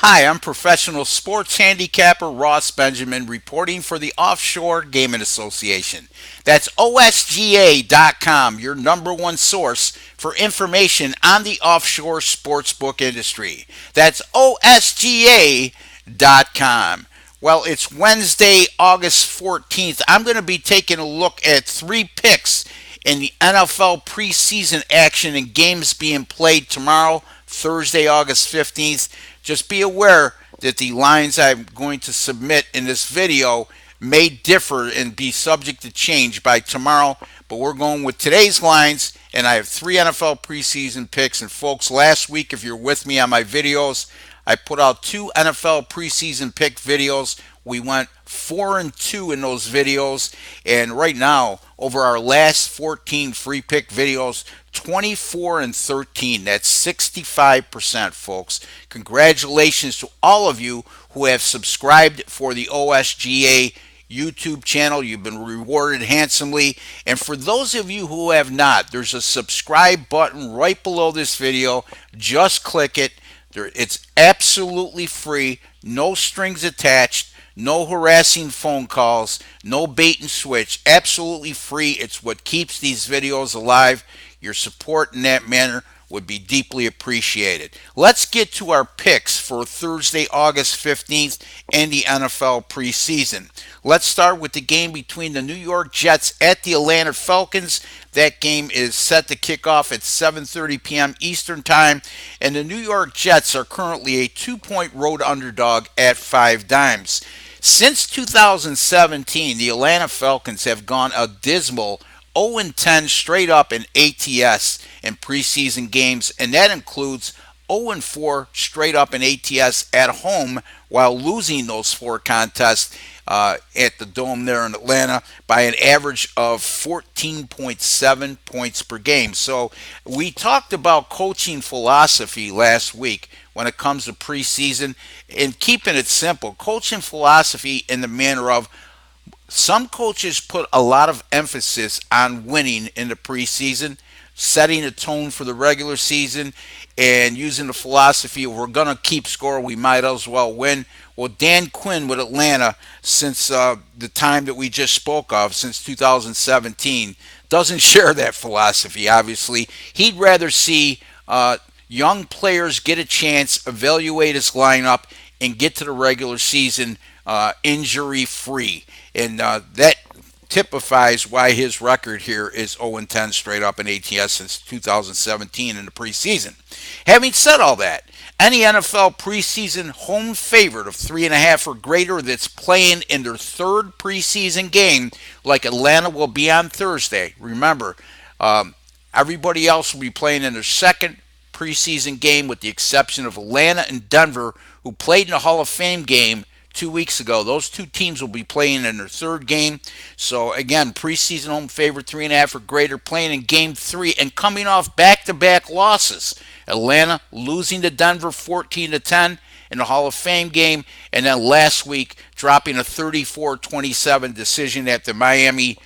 Hi, I'm professional sports handicapper Ross Benjamin reporting for the Offshore Gaming Association. That's OSGA.com, your number one source for information on the offshore sportsbook industry. That's OSGA.com. Well, it's Wednesday, August 14th. I'm going to be taking a look at three picks in the NFL preseason action and games being played tomorrow, Thursday, August 15th. Just be aware that the lines I'm going to submit in this video may differ and be subject to change by tomorrow, but we're going with today's lines, and I have three NFL preseason picks. And folks, last week, if you're with me on my videos, I put out two NFL preseason pick videos. We went 4-2 in those videos, and right now, over our last 14 free pick videos, 24-13. That's 65%, folks. Congratulations to all of you who have subscribed for the OSGA YouTube channel. You've been rewarded handsomely. And for those of you who have not, there's a subscribe button right below this video. Just click it. It's absolutely free, no strings attached, no harassing phone calls, no bait and switch, absolutely free. It's what keeps these videos alive. Your support in that manner would be deeply appreciated. Let's get to our picks for Thursday, August 15th and the NFL preseason. Let's start with the game between the New York Jets at the Atlanta Falcons. That game is set to kick off at 7:30 p.m. Eastern Time, and the New York Jets are currently a 2-point road underdog at 5 dimes. Since 2017, the Atlanta Falcons have gone a dismal 0-10 straight up in ATS in preseason games, and that includes 0-4 straight up in ATS at home while losing those four contests at the Dome there in Atlanta by an average of 14.7 points per game. So we talked about coaching philosophy last week when it comes to preseason and keeping it simple. Coaching philosophy in the manner of some coaches put a lot of emphasis on winning in the preseason, setting a tone for the regular season, and using the philosophy of we're going to keep score, we might as well win. Well, Dan Quinn with Atlanta, since the time that we just spoke of, since 2017, doesn't share that philosophy, obviously. He'd rather see young players get a chance, evaluate his lineup, and get to the regular season injury-free. And that typifies why his record here is 0-10 straight up in ATS since 2017 in the preseason. Having said all that, any NFL preseason home favorite of 3.5 or greater that's playing in their third preseason game, like Atlanta will be on Thursday. Remember, everybody else will be playing in their second preseason game with the exception of Atlanta and Denver, who played in the Hall of Fame game 2 weeks ago. Those two teams will be playing in their third game. So again, preseason home favorite 3.5 or greater, playing in game 3 and coming off back-to-back losses. Atlanta losing to Denver 14-10 in the Hall of Fame game, and then last week dropping a 34-27 decision at the Miami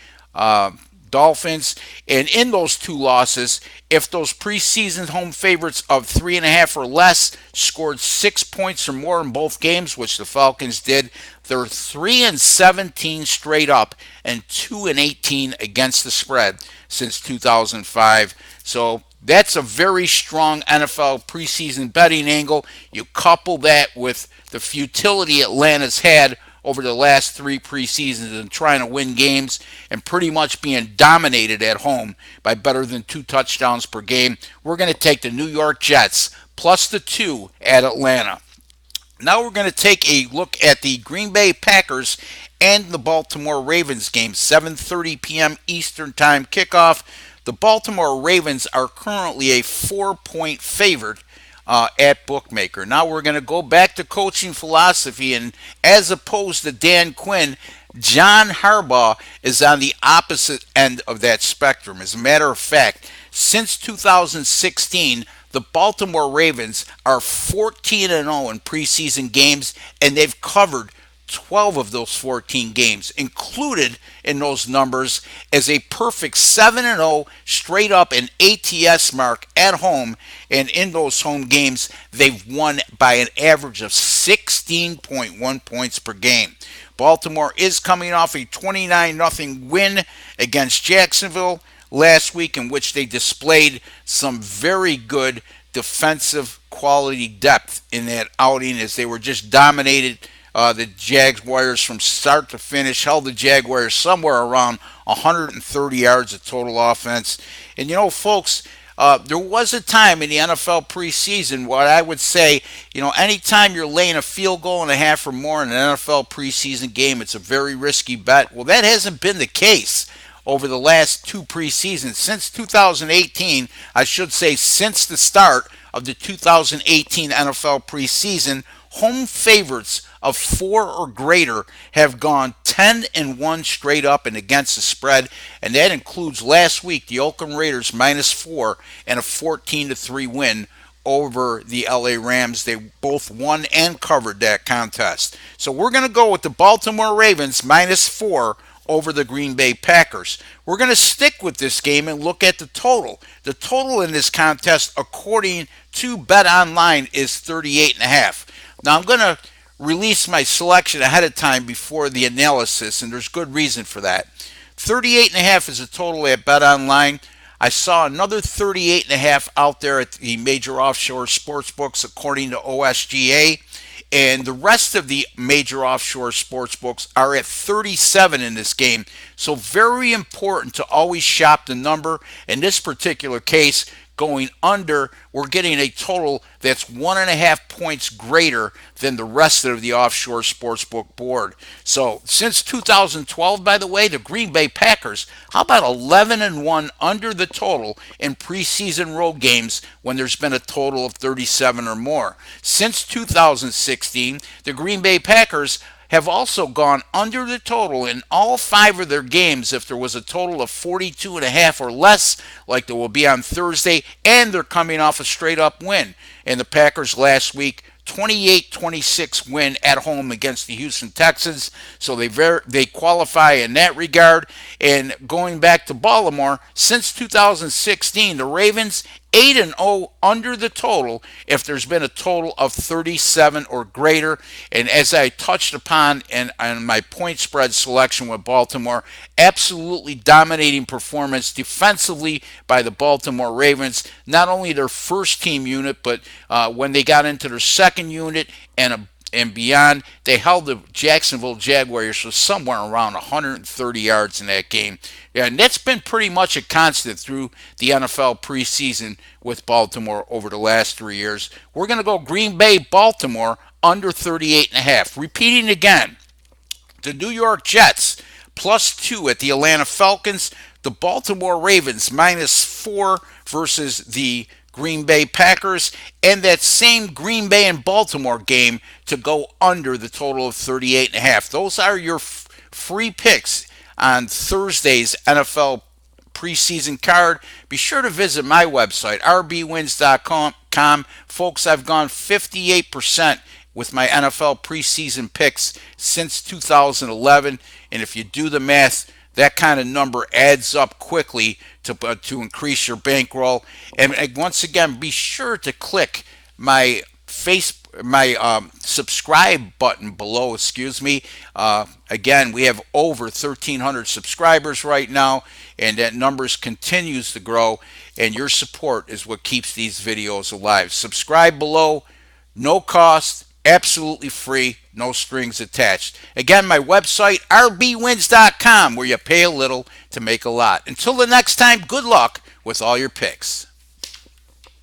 Dolphins. And in those two losses, if those preseason home favorites of 3.5 or less scored 6 points or more in both games, which the Falcons did, they're 3-17 straight up and 2-18 against the spread since 2005. So that's a very strong NFL preseason betting angle. You couple that with the futility Atlanta's had over the last three preseasons and trying to win games and pretty much being dominated at home by better than 2 touchdowns per game. We're going to take the New York Jets plus the 2 at Atlanta. Now we're going to take a look at the Green Bay Packers and the Baltimore Ravens game, 7:30 p.m. Eastern Time kickoff. The Baltimore Ravens are currently a 4-point favorite at bookmaker. Now we're going to go back to coaching philosophy, and as opposed to Dan Quinn, John Harbaugh is on the opposite end of that spectrum. As a matter of fact, since 2016, the Baltimore Ravens are 14-0 in preseason games, and they've covered 12 of those 14 games. Included in those numbers as a perfect 7-0 straight up an ATS mark at home. And in those home games, they've won by an average of 16.1 points per game. Baltimore is coming off a 29-0 win against Jacksonville last week, in which they displayed some very good defensive quality depth in that outing, as they were just dominated the Jaguars from start to finish, held the Jaguars somewhere around 130 yards of total offense. And folks, there was a time in the NFL preseason what I would say, anytime you're laying a field goal and a half or more in an NFL preseason game, it's a very risky bet. Well, that hasn't been the case over the last two preseasons. Since 2018, I should say since the start of the 2018 NFL preseason, home favorites of 4 or greater have gone 10-1 straight up and against the spread, and that includes last week the Oakland Raiders -4 and a 14-3 win over the LA Rams. They both won and covered that contest. So we're going to go with the Baltimore Ravens -4 over the Green Bay Packers. We're going to stick with this game and look at the total. The total in this contest, according to BetOnline, is 38.5. Now I'm going to release my selection ahead of time before the analysis, and there's good reason for that. 38.5 is a total at BetOnline. I saw another 38.5 out there at the major offshore sports books, according to OSGA. And the rest of the major offshore sports books are at 37 in this game. So very important to always shop the number. In this particular case, going under, we're getting a total that's 1.5 points greater than the rest of the offshore sportsbook board. So since 2012, by the way, the Green Bay Packers, how about 11-1 under the total in preseason road games when there's been a total of 37 or more? Since 2016, the Green Bay Packers have also gone under the total in all 5 of their games if there was a total of 42.5 or less, like there will be on Thursday, and they're coming off a straight-up win. And the Packers last week, 28-26 win at home against the Houston Texans, so they qualify in that regard. And going back to Baltimore, since 2016, the Ravens 8-0 under the total if there's been a total of 37 or greater. And as I touched upon in my point spread selection with Baltimore, absolutely dominating performance defensively by the Baltimore Ravens. Not only their first team unit, but when they got into their second unit and beyond, they held the Jacksonville Jaguars for somewhere around 130 yards in that game. And that's been pretty much a constant through the NFL preseason with Baltimore over the last 3 years. We're going to go Green Bay, Baltimore, under 38.5. Repeating again, the New York Jets, +2 at the Atlanta Falcons. The Baltimore Ravens, -4 versus the Green Bay Packers, and that same Green Bay and Baltimore game to go under the total of 38.5. Those are your free picks on Thursday's NFL preseason card. Be sure to visit my website, rbwins.com. Folks, I've gone 58% with my NFL preseason picks since 2011, and if you do the math, that kind of number adds up quickly to increase your bankroll. And once again, be sure to click my subscribe button below. Again, we have over 1,300 subscribers right now, and that numbers continues to grow. And your support is what keeps these videos alive. Subscribe below, no cost. Absolutely free, no strings attached. Again, my website, rbwins.com, where you pay a little to make a lot. Until the next time, good luck with all your picks.